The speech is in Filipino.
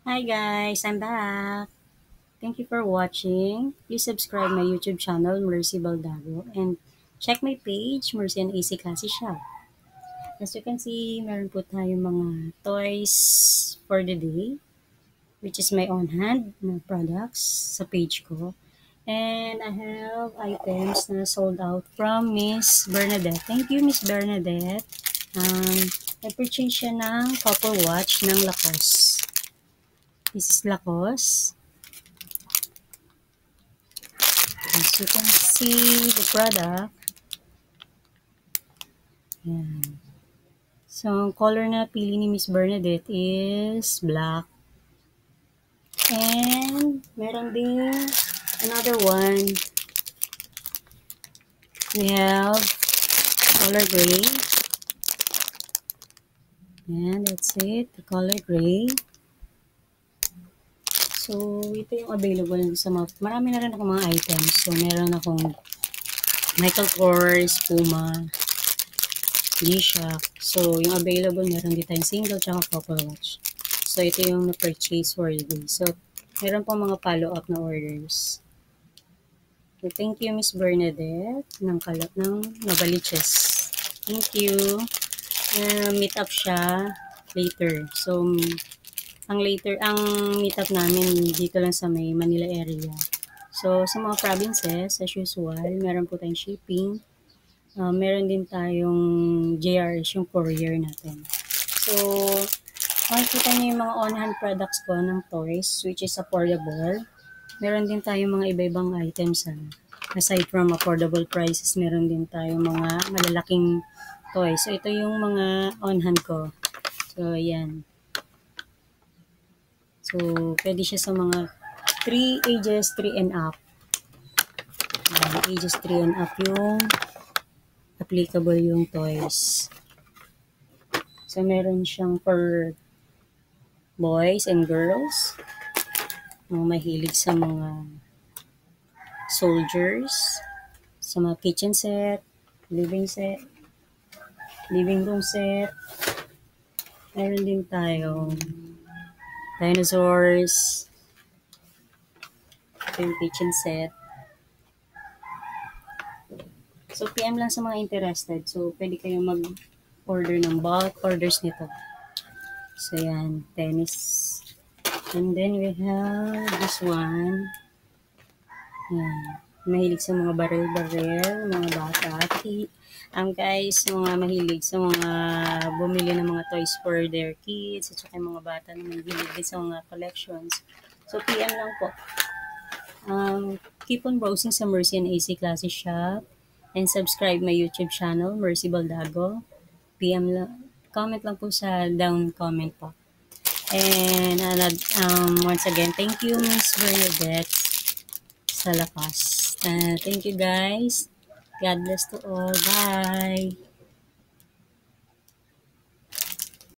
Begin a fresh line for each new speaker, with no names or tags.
Hi guys, I'm back. Thank you for watching. Please subscribe my YouTube channel, Mercy Baldago, and check my page, Mercy and AC Classy Shop. As you can see, meron po tayong mga toys for the day, which is my own hand na products sa page ko. And I have items na sold out from Miss Bernadette. Thank you, Miss Bernadette. I-purchase siya ng couple watch ng Lacoste. This is Lacoste. As you can see the product, yan. So, ang color na pili ni Miss Bernadette is black. And, meron din another one. We have color gray. And that's it, the color gray. So, ito yung available sa mga, marami na rin akong mga items. So, meron akong Michael Kors, Puma, G-Shock. So, yung available, meron din tayong single tsaka couple watch. So, ito yung na-purchase for the day. So, meron pang mga follow-up na orders. So, thank you, Miss Bernadette, ng kalat ng Novaliches. Thank you. Meet up siya later. So, ang meet up namin dito lang sa may Manila area. So, sa mga provinces, as usual, meron po tayong shipping. Meron din tayong JRS, yung courier natin. So, makikita niyo yung mga on-hand products ko ng toys, which is affordable. Meron din tayong mga iba-ibang items. Aside from affordable prices, meron din tayong mga malalaking toys. So, ito yung mga on-hand ko. So, ayan. So, pwede siya sa mga 3 ages, 3 and up. Ages 3 and up yung applicable yung toys. So, meron siyang for boys and girls. Mahilig sa mga soldiers, sa mga kitchen set, living room set. Meron din tayong dinosaurs. Ito yung kitchen set. So, PM lang sa mga interested. So, pwede kayong mag-order ng bulk orders nito. So, yan. Tennis. And then, we have this one. Yan. Mahilig sa mga baril-baril, mga bata. Guys, mga mahilig sa mga bumili ng mga toys for their kids, at saka yung mga bata na mahilig din sa mga collections. So, PM lang po. Keep on browsing sa Mercy and AC Classy Shop. And subscribe my YouTube channel, Mercy Baldago. PM lang, comment lang po sa down comment po. And once again, thank you Miss Bernadette sa lakas. Thank you guys. God bless to all. Bye.